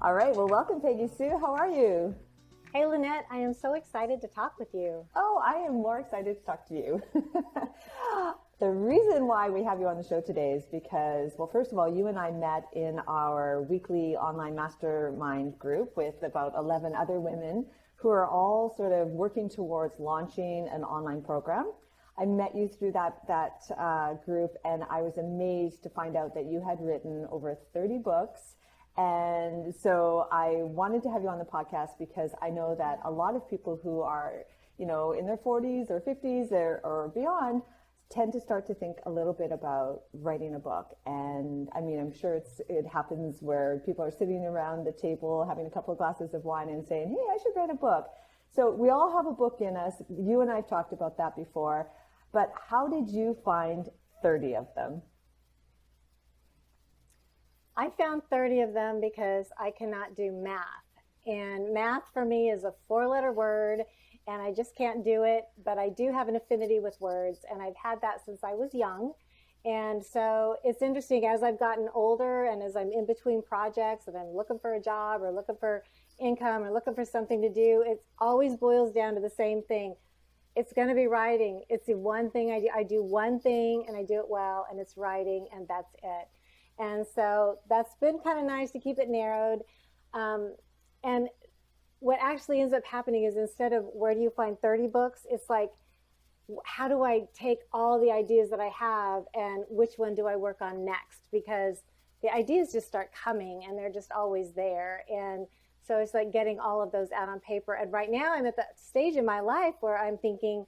All right, well, welcome, Peggy Sue. How are you? Hey, Lynette, I am so excited to talk with you. Oh, I am more excited to talk to you. The reason why we have you on the show today is because, well, first of all, you and I met in our weekly online mastermind group with about 11 other women who are all sort of working towards launching an online program. I met you through that group, and I was amazed to find out that you had written over 30 books. And so I wanted to have you on the podcast because I know that a lot of people who are, in their 40s or 50s or beyond tend to start to think a little bit about writing a book. And I mean, I'm sure it happens where people are sitting around the table having a couple of glasses of wine and saying, hey, I should write a book. So we all have a book in us. You and I have talked about that before. But how did you find 30 of them? I found 30 of them because I cannot do math. And math for me is a 4-letter word, and I just can't do it. But I do have an affinity with words, and I've had that since I was young. And so it's interesting, as I've gotten older and as I'm in between projects and I'm looking for a job or looking for income or looking for something to do, it always boils down to the same thing. It's going to be writing. It's the one thing I do. I do one thing and I do it well, and it's writing, and that's it. And so that's been kind of nice to keep it narrowed. And what actually ends up happening is, instead of where do you find 30 books, it's like, how do I take all the ideas that I have and which one do I work on next? Because the ideas just start coming and they're just always there. And so it's like getting all of those out on paper. And right now I'm at that stage in my life where I'm thinking,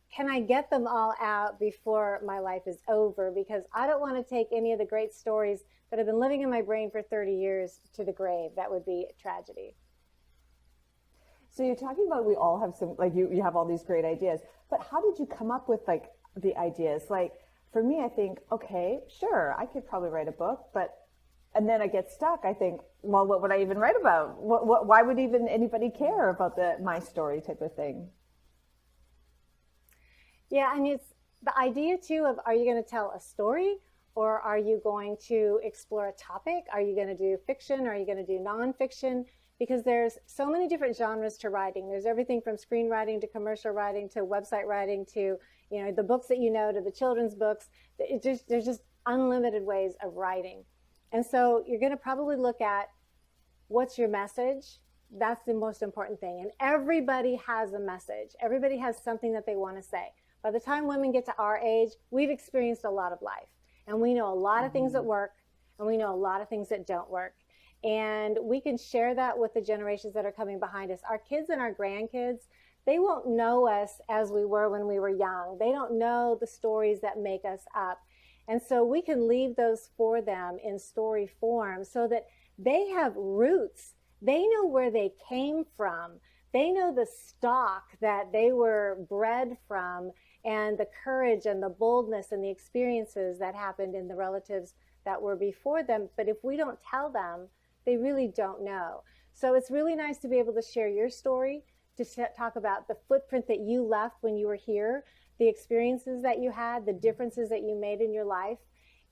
can I get them all out before my life is over? Because I don't want to take any of the great stories that have been living in my brain for 30 years to the grave. That would be a tragedy. So you're talking about, we all have some, like you have all these great ideas, but how did you come up with like the ideas? Like for me, I think, okay, sure, I could probably write a book, and then I get stuck. I think, well, what would I even write about? Why would even anybody care about my story type of thing? Yeah, I mean, it's the idea too of, are you going to tell a story, or are you going to explore a topic? Are you going to do fiction? Are you going to do nonfiction? Because there's so many different genres to writing. There's everything from screenwriting to commercial writing to website writing to, the books that to the children's books. There's just unlimited ways of writing. And so you're going to probably look at, what's your message? That's the most important thing. And everybody has a message. Everybody has something that they want to say. By the time women get to our age, we've experienced a lot of life. And we know a lot of things that work, and we know a lot of things that don't work. And we can share that with the generations that are coming behind us. Our kids and our grandkids, they won't know us as we were when we were young. They don't know the stories that make us up. And so we can leave those for them in story form so that they have roots. They know where they came from. They know the stock that they were bred from, and the courage and the boldness and the experiences that happened in the relatives that were before them. But if we don't tell them, they really don't know. So it's really nice to be able to share your story, to talk about the footprint that you left when you were here, the experiences that you had, the differences that you made in your life.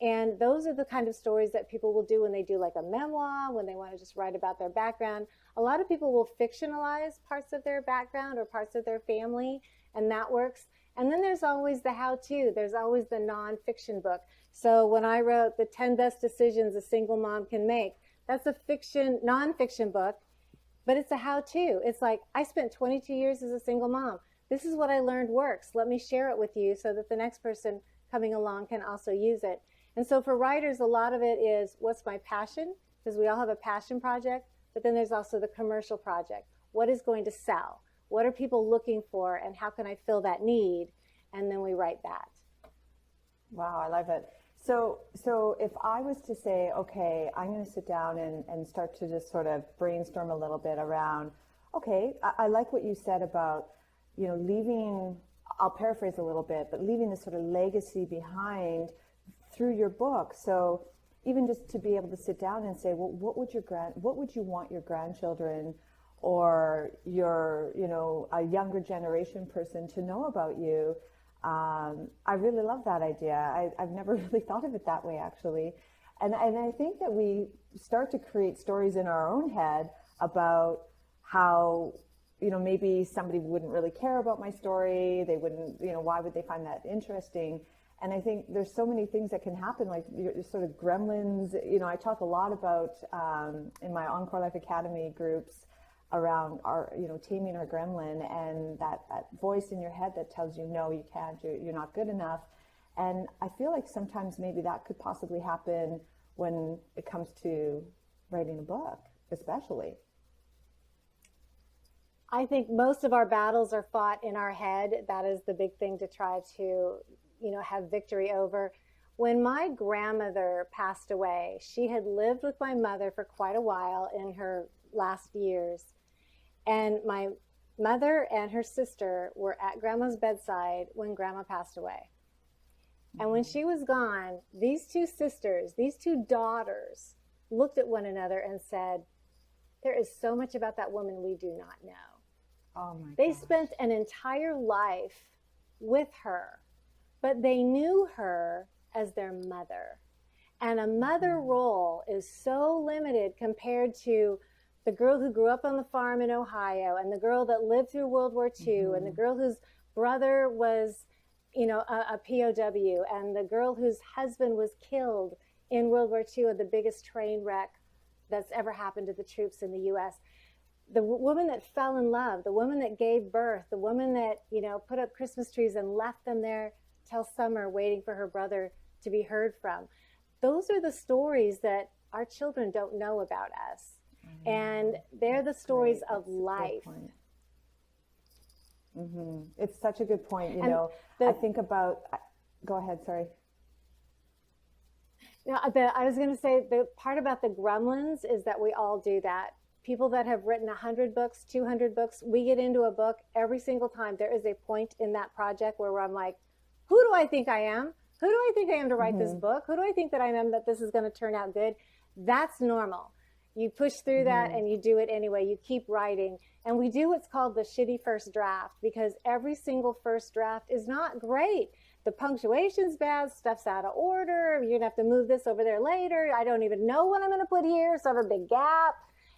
And those are the kind of stories that people will do when they do like a memoir, when they want to just write about their background. A lot of people will fictionalize parts of their background or parts of their family, and that works. And then there's always the how-to. There's always the nonfiction book. So when I wrote the 10 Best Decisions a Single Mom Can Make, that's a nonfiction book, but it's a how-to. It's like, I spent 22 years as a single mom. This is what I learned works. Let me share it with you so that the next person coming along can also use it. And so for writers, a lot of it is, what's my passion? Because we all have a passion project, but then there's also the commercial project. What is going to sell? What are people looking for, and how can I fill that need? And then we write that. Wow, I love it. So if I was to say, okay, I'm going to sit down and start to just sort of brainstorm a little bit around, okay, I like what you said about, leaving, I'll paraphrase a little bit, but leaving this sort of legacy behind through your book. So even just to be able to sit down and say, well, what would you want your grandchildren or your, a younger generation person to know about you? I really love that idea. I've never really thought of it that way, actually. And I think that we start to create stories in our own head about how, maybe somebody wouldn't really care about my story. They wouldn't, why would they find that interesting? And I think there's so many things that can happen, like sort of gremlins. I talk a lot about in my Encore Life Academy groups around our, taming our gremlin, and that voice in your head that tells you, no, you can't, you're not good enough. And I feel like sometimes maybe that could possibly happen when it comes to writing a book, especially. I think most of our battles are fought in our head. That is the big thing to try to, have victory over. When my grandmother passed away, she had lived with my mother for quite a while in her last years. And my mother and her sister were at Grandma's bedside when Grandma passed away. And when she was gone, these two sisters, these two daughters, looked at one another and said, there is so much about that woman we do not know. Oh my They gosh. spent an entire life with her, but they knew her as their mother. And a mother role is so limited compared to the girl who grew up on the farm in Ohio, and the girl that lived through World War II, and the girl whose brother was, a POW, and the girl whose husband was killed in World War II of the biggest train wreck that's ever happened to the troops in the U.S. The woman that fell in love, the woman that gave birth, the woman that, put up Christmas trees and left them there till summer waiting for her brother to be heard from. Those are the stories that our children don't know about us. And they're the stories of life. It's such a good point. I think about, go ahead, sorry. I was going to say the part about the gremlins is that we all do that. People that have written 100 books, 200 books, we get into a book every single time. There is a point in that project where I'm like, who do I think I am? Who do I think I am to write this book? Who do I think that I am that this is going to turn out good? That's normal. You push through that and you do it anyway. You keep writing. And we do what's called the shitty first draft, because every single first draft is not great. The punctuation's bad, stuff's out of order. You're going to have to move this over there later. I don't even know what I'm going to put here, so I have a big gap.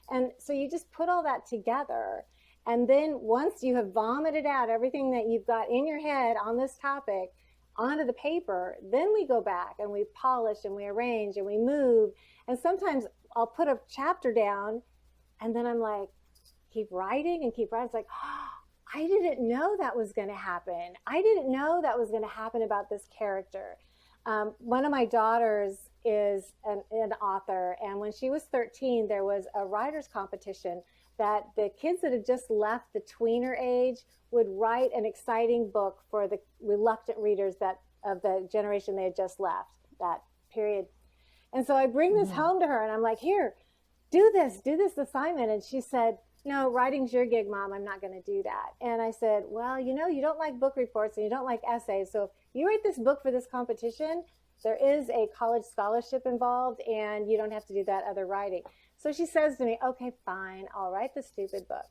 And so you just put all that together. And then once you have vomited out everything that you've got in your head on this topic onto the paper, then we go back and we polish and we arrange and we move. And sometimes I'll put a chapter down and then I'm like, keep writing and keep writing. It's like, oh, I didn't know that was going to happen. I didn't know that was going to happen about this character. One of my daughters is an author, and when she was 13, there was a writer's competition that the kids that had just left the tweener age would write an exciting book for the reluctant readers of the generation they had just left, that period. And so I bring this home to her, and I'm like, here, do this assignment. And she said, no, writing's your gig, Mom. I'm not going to do that. And I said, well, you don't like book reports and you don't like essays. So if you write this book for this competition, there is a college scholarship involved and you don't have to do that other writing. So she says to me, okay, fine, I'll write the stupid book.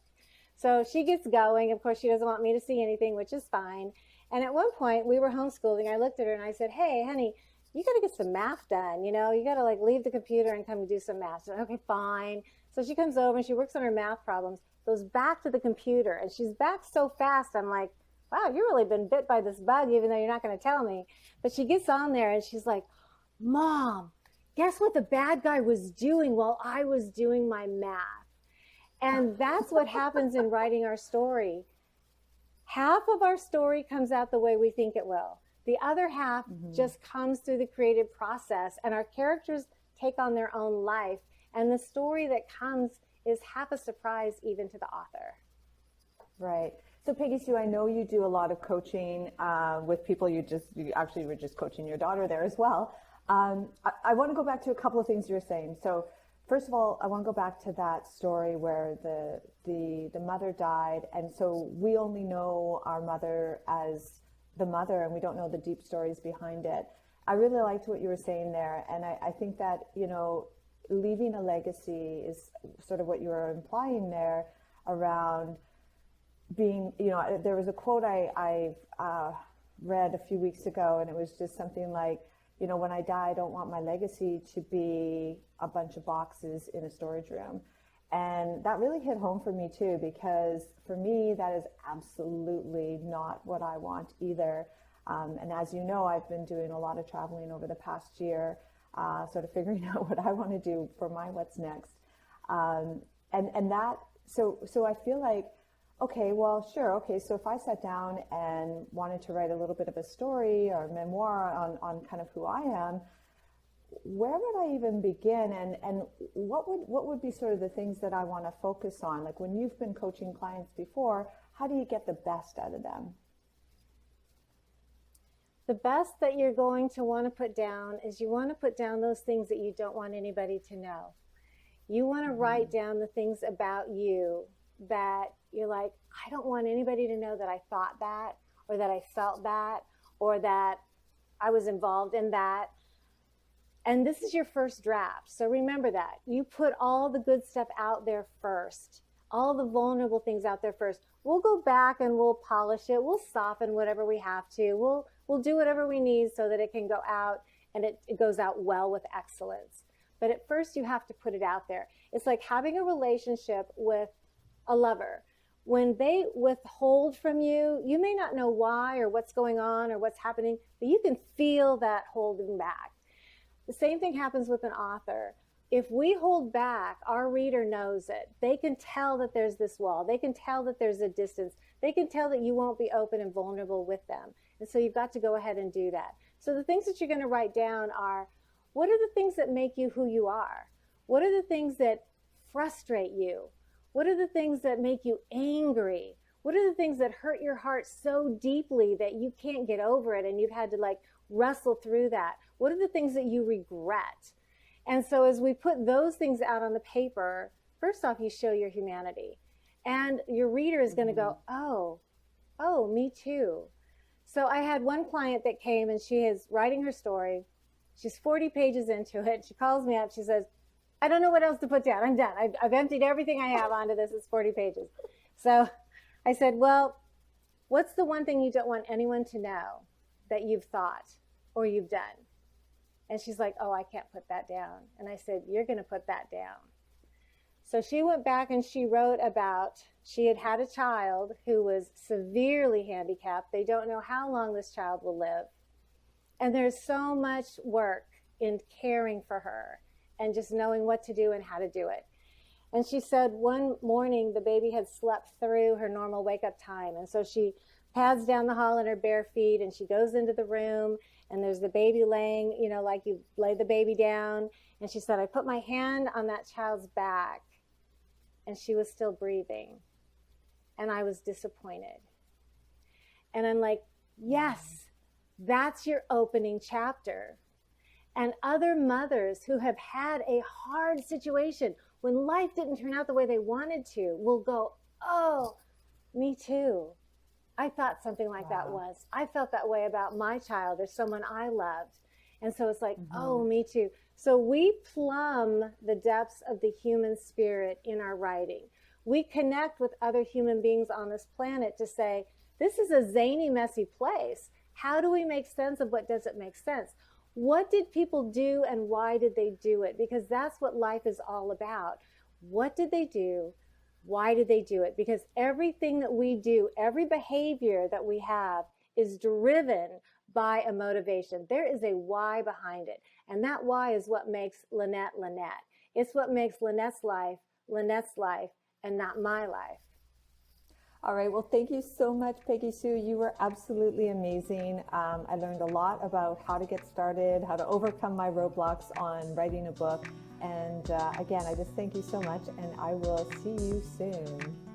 So she gets going. Of course, she doesn't want me to see anything, which is fine. And at one point, we were homeschooling. I looked at her and I said, hey, honey, you got to get some math done. You got to leave the computer and come and do some math. She said, okay, fine. So she comes over and she works on her math problems, goes back to the computer, and she's back so fast. I'm like, wow, you've really been bit by this bug, even though you're not going to tell me. But she gets on there and she's like, Mom, guess what the bad guy was doing while I was doing my math? And that's what happens in writing our story. Half of our story comes out the way we think it will. The other half just comes through the creative process, and our characters take on their own life. And the story that comes is half a surprise even to the author. Right. So PeggySue, I know you do a lot of coaching with people. You actually were just coaching your daughter there as well. I want to go back to a couple of things you were saying. So first of all, I want to go back to that story where the mother died. And so we only know our mother as the mother, and we don't know the deep stories behind it. I really liked what you were saying there. And I think that, leaving a legacy is sort of what you were implying there around being, there was a quote I read a few weeks ago, and it was just something like, you know, when I die, I don't want my legacy to be a bunch of boxes in a storage room. And that really hit home for me too, because for me, that is absolutely not what I want either. And as you know, I've been doing a lot of traveling over the past year, sort of figuring out what I want to do for my what's next. So I feel like, okay, well, sure. Okay, so if I sat down and wanted to write a little bit of a story or memoir on kind of who I am, where would I even begin, and what would be sort of the things that I want to focus on? Like when you've been coaching clients before, how do you get the best out of them? The best that you're going to want to put down is you want to put down those things that you don't want anybody to know. You want to write down the things about you that you're like, I don't want anybody to know that I thought that, or that I felt that, or that I was involved in that. And this is your first draft. So remember that. You put all the good stuff out there first, all the vulnerable things out there first. We'll go back and we'll polish it. We'll soften whatever we have to. We'll do whatever we need so that it can go out and it goes out well with excellence. But at first you have to put it out there. It's like having a relationship with a lover. When they withhold from you, you may not know why or what's going on or what's happening, but you can feel that holding back. The same thing happens with an author. If we hold back, our reader knows it. They can tell that there's this wall. They can tell that there's a distance. They can tell that you won't be open and vulnerable with them. And so you've got to go ahead and do that. So the things that you're going to write down are, what are the things that make you who you are? What are the things that frustrate you? What are the things that make you angry? What are the things that hurt your heart so deeply that you can't get over it and you've had to like wrestle through that? What are the things that you regret? And so as we put those things out on the paper, first off, you show your humanity. And your reader is going to go, oh, me too. So I had one client that came and she is writing her story. She's 40 pages into it. She calls me up. She says, I don't know what else to put down. I'm done. I've emptied everything I have onto this. It's 40 pages. So I said, well, what's the one thing you don't want anyone to know that you've thought or you've done? And she's like, oh, I can't put that down. And I said, you're going to put that down. So she went back and she wrote about, she had had a child who was severely handicapped. They don't know how long this child will live. And there's so much work in caring for her and just knowing what to do and how to do it. And she said one morning the baby had slept through her normal wake-up time. And so she pads down the hall in her bare feet and she goes into the room and there's the baby laying, you know, like you lay the baby down. And she said, I put my hand on that child's back and she was still breathing. And I was disappointed. And I'm like, yes, that's your opening chapter. And other mothers who have had a hard situation when life didn't turn out the way they wanted to will go, oh, me too. I thought something like that once. I felt that way about my child or someone I loved. And so it's like, oh, me too. So we plumb the depths of the human spirit in our writing. We connect with other human beings on this planet to say, this is a zany, messy place. How do we make sense of what doesn't make sense? What did people do and why did they do it? Because that's what life is all about. What did they do? Why did they do it? Because everything that we do, every behavior that we have is driven by a motivation. There is a why behind it. And that why is what makes Lynette, Lynette. It's what makes Lynette's life, and not my life. All right. Well, thank you so much, PeggySue. You were absolutely amazing. I learned a lot about how to get started, how to overcome my roadblocks on writing a book. And again, I just thank you so much, and I will see you soon.